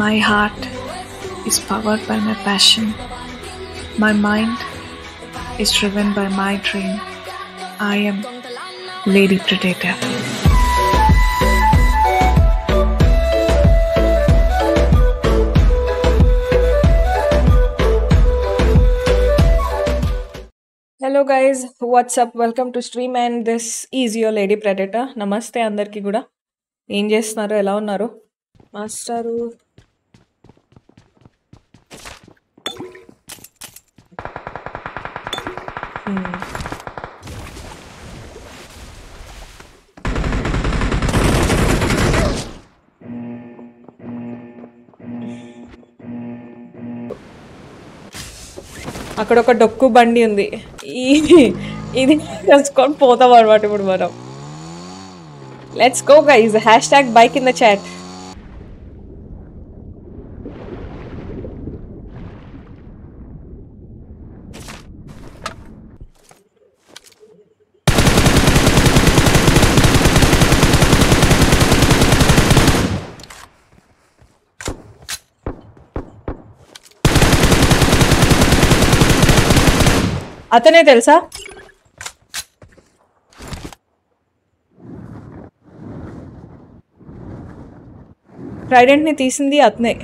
My heart is powered by my passion. My mind is driven by my dream. I am Lady Predator. Hello guys, what's up? Welcome to stream and this is your Lady Predator. Namaste అందరికి కూడా. ఏం చేస్తున్నారు? ఎలా ఉన్నారు? Master అక్కడ ఒక డొక్కు బండి ఉంది. ఇది తెలుసుకొని పోతాం అనమాట ఇప్పుడు మనం. Let's go guys. #bike in the chat. అతనే తెలుసా? ట్రైడెంట్ ని తీసింది అతనే.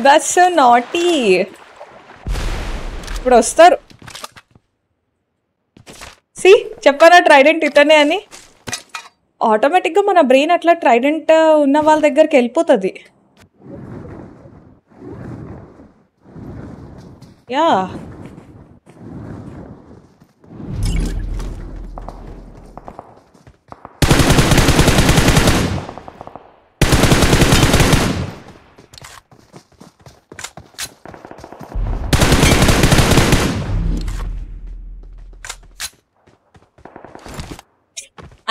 That's so naughty. ఇప్పుడు వస్తారు. సి చెప్పారా ట్రైడెంట్ ఇతనే అని. ఆటోమేటిక్గా మన బ్రెయిన్ అట్లా ట్రైడెంట్ ఉన్న వాళ్ళ దగ్గరికి వెళ్ళిపోతుంది. యా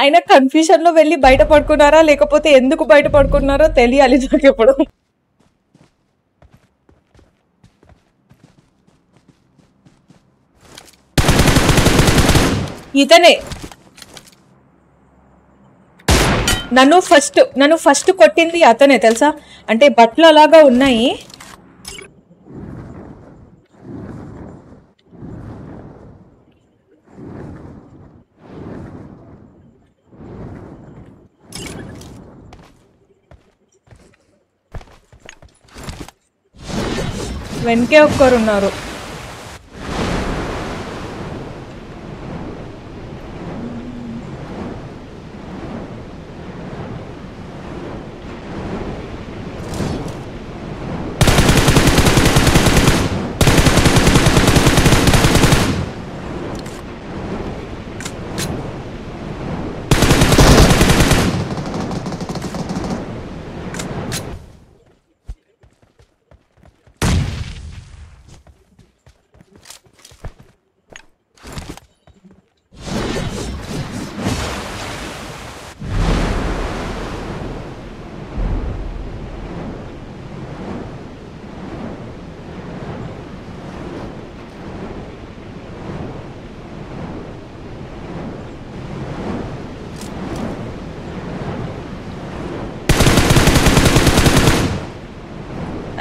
అయినా కన్ఫ్యూజన్ లో వెళ్ళి బయట పడుకున్నారా లేకపోతే ఎందుకు బయట పడుకున్నారో తెలియాలి నాకు ఇప్పుడు. ఇతనే నన్ను ఫస్ట్ కొట్టింది అతనే తెలుసా. అంటే బట్టలు అలాగా ఉన్నాయి. వెనకే ఒక్కరున్నారు.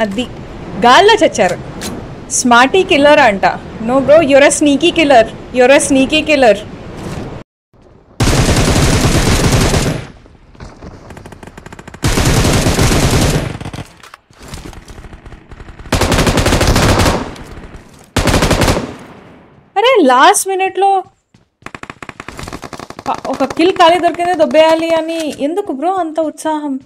అది గాల్లో చచ్చారు. స్మార్టీ కిల్లర్ అంట. No bro, your sneaky killer. అరే లాస్ట్ మినిట్లో ఒక కిల్ ఖాళీ దొరికిందే దొబ్బేయాలి అని ఎందుకు బ్రో అంత ఉత్సాహం?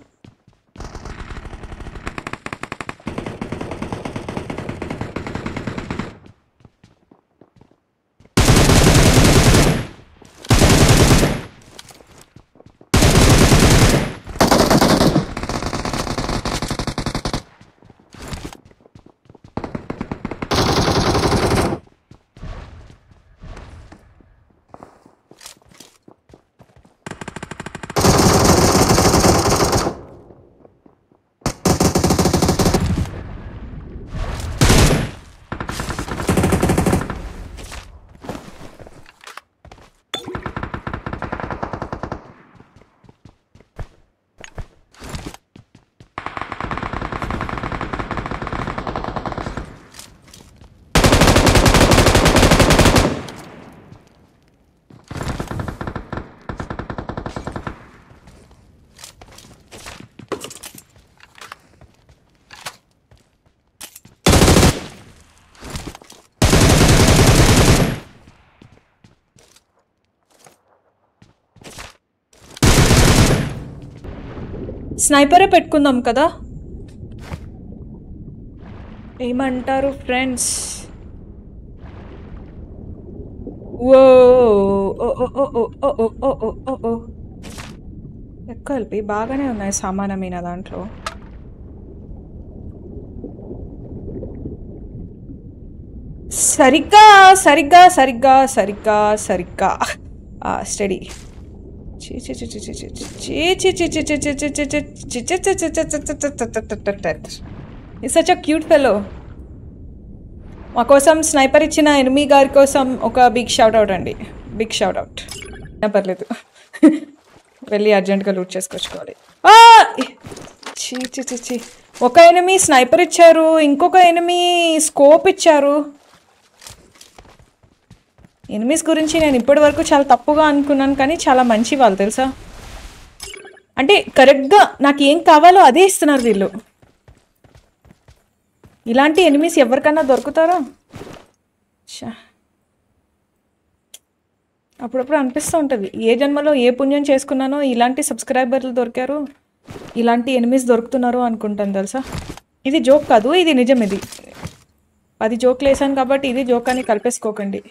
స్నైపరే పెట్టుకుందాం కదా, ఏమంటారు ఫ్రెండ్స్? ఓ ఎక్కువ కలిపి బాగానే ఉన్నాయి సమానమైన దాంట్లో. సరిగ్గా సరిగ్గా సరిగ్గా సరిగ్గా సరిగ్గా study. It's such a cute fellow. మా కోసం స్నైపర్ ఇచ్చిన ఎనిమి గారి కోసం ఒక బిగ్ షౌట్ అవుట్ అండి, బిగ్ షౌట్ అవుట్. పర్లేదు, వెళ్ళి అర్జెంట్గా లూట్ చేసుకొచ్చుకోవాలి. చీ చీ చీ చీ, ఒక ఎనిమి స్నైపర్ ఇచ్చారు, ఇంకొక ఎనిమి స్కోప్ ఇచ్చారు. ఎనిమీస్ గురించి నేను ఇప్పటి వరకు చాలా తప్పుగా అనుకున్నాను, కానీ చాలా మంచి వాళ్ళు తెలుసా. అంటే కరెక్ట్గా నాకు ఏం కావాలో అదే ఇస్తున్నారు వీళ్ళు. ఇలాంటి ఎనిమీస్ ఎవరికన్నా దొరుకుతారా? అప్పుడప్పుడు అనిపిస్తూ ఉంటుంది, ఏ జన్మలో ఏ పుణ్యం చేసుకున్నానో ఇలాంటి సబ్స్క్రైబర్లు దొరికారు, ఇలాంటి ఎనిమీస్ దొరుకుతున్నారు అనుకుంటాను తెలుసా. ఇది జోక్ కాదు, ఇది నిజం. ఇది 10 జోక్లు వేసాను కాబట్టి ఇది జోక్ అని కలిపేసుకోకండి.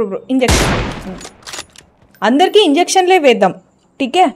బ్రో ఇంజెక్షన్, అందరికీ ఇంజెక్షన్లే వేద్దాం, ఠీకే.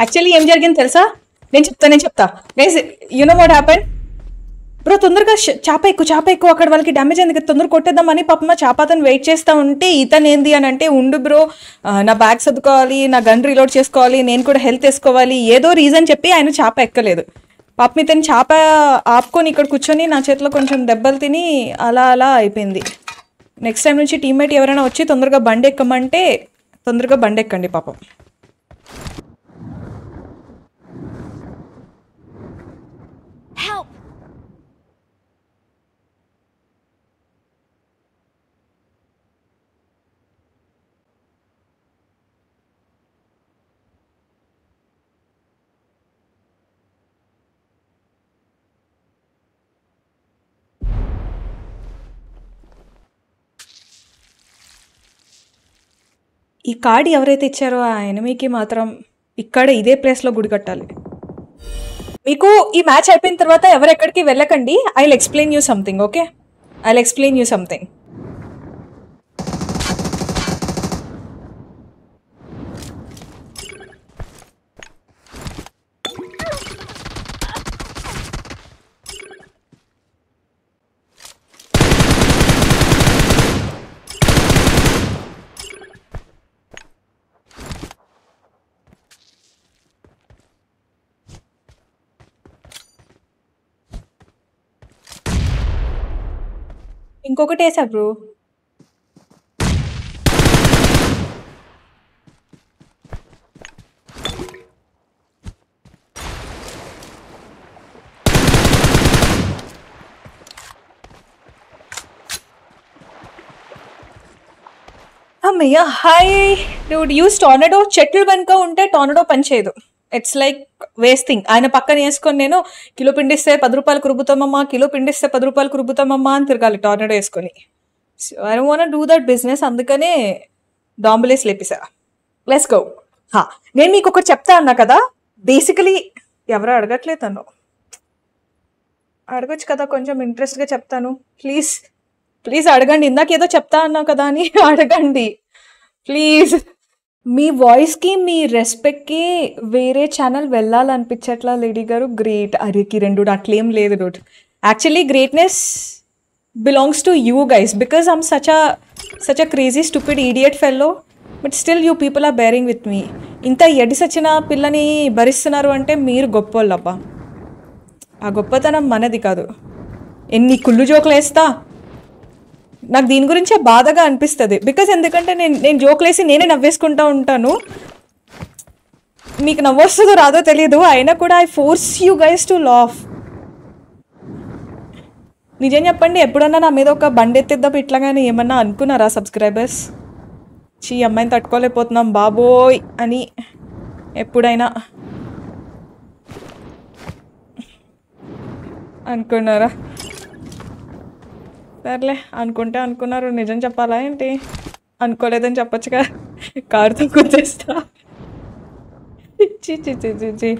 యాక్చువల్లీ ఏం జరిగింది తెలుసా? నేను చెప్తా guys. You know what happened bro? తొందరగా చాప ఎక్కువ అక్కడ వాళ్ళకి డ్యామేజ్ అయింది కదా, తొందరగా కొట్టేద్దామని పాపమ్మ చాప అతను వెయిట్ చేస్తూ ఉంటే ఇతను ఏంది అని అంటే, ఉండు బ్రో నా బ్యాగ్ సర్దుకోవాలి, నా గన్ రీలోడ్ చేసుకోవాలి, నేను కూడా హెల్త్ వేసుకోవాలి, ఏదో రీజన్ చెప్పి ఆయన చాప ఎక్కలేదు. పాపం ఇతను చాప ఆపుకొని ఇక్కడ కూర్చొని నా చేతిలో కొంచెం దెబ్బలు తిని అలా అయిపోయింది. నెక్స్ట్ టైం నుంచి టీమ్మేట్ ఎవరైనా వచ్చి తొందరగా బండి ఎక్కమంటే తొందరగా బండి ఎక్కండి పాపం. ఈ కార్డు ఎవరైతే ఇచ్చారో ఆ ఎనిమికి మాత్రం ఇక్కడ ఇదే ప్లేస్లో గుడి కట్టాలి. మీకు ఈ మ్యాచ్ అయిపోయిన తర్వాత ఎవరెక్కడికి వెళ్ళకండి. I will explain you something. Okay, I will explain you something. ఇంకొకటి వేసా బ్రో. అమ్మయ్య హాయ్ డూడ్ యూస్ టోర్నడో. చెట్లు వెనుక ఉంటే టోర్నడో పనిచేయదు. It's like wasting. ఆయన పక్కన వేసుకొని నేను కిలో పిండిస్తే 10 రూపాయలకు రుబ్బుతామమ్మా, కిలో పిండిస్తే 10 రూపాయలకు రుబ్బుతామమ్మా అని తిరగాలి టోర్నడో వేసుకొని. I don't want to do that business. అందుకనే డాంబులేసి లేపేసా. Let's go. నేను మీకు ఒకటి చెప్తా అన్నా కదా, బేసికలీ ఎవరో అడగట్లేదు తను. అడగొచ్చు కదా, కొంచెం ఇంట్రెస్ట్గా చెప్తాను. ప్లీజ్ ప్లీజ్ అడగండి. ఇందాక ఏదో చెప్తా అన్నావు కదా అని అడగండి ప్లీజ్. మీ వాయిస్కి మీ రెస్పెక్ట్కి వేరే ఛానల్ వెళ్ళాలనిపించట్లా లేడీ గారు. గ్రేట్. అరే కిరణ్ డూడ్ అట్లేం లేదు dude. Actually greatness belongs to you guys because I'm such a crazy stupid idiot fellow. But still you people are bearing with me. ఇంత ఎడి సచిన పిల్లని భరిస్తున్నారు అంటే మీరు గొప్పోళ్ళబ్బా. ఆ గొప్పతనం మనది కాదు. ఎన్ని కుళ్ళు జోకులు వేస్తా, నాకు దీని గురించే బాధగా అనిపిస్తుంది. బికాజ్ ఎందుకంటే నేను జోకులు వేసి నేనే నవ్వేసుకుంటూ ఉంటాను. మీకు నవ్వొస్తుందో రాదో తెలియదు, అయినా కూడా I force you guys to laugh. నిజం చెప్పండి, ఎప్పుడన్నా నా మీద ఒక బండి ఎత్తిద్దాం ఇట్లాగానే ఏమన్నా అనుకున్నారా సబ్స్క్రైబర్స్? చీ అమ్మాయిని తట్టుకోలేకపోతున్నాం బాబోయ్ అని ఎప్పుడైనా అనుకున్నారా? సర్లే, అనుకుంటే అనుకున్నారు. నిజం చెప్పాలా ఏంటి? అనుకోలేదని చెప్పొచ్చుగా, కారుతో గుర్తిస్తా. చీ చీ చీ చీ చీ.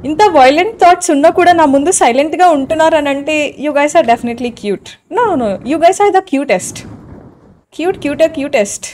ఇంత వైలెంట్ థాట్స్ ఉన్నా కూడా నా ముందు సైలెంట్గా ఉంటున్నారు అని అంటే you guys are definitely cute. No you guys are the cutest. Cutest.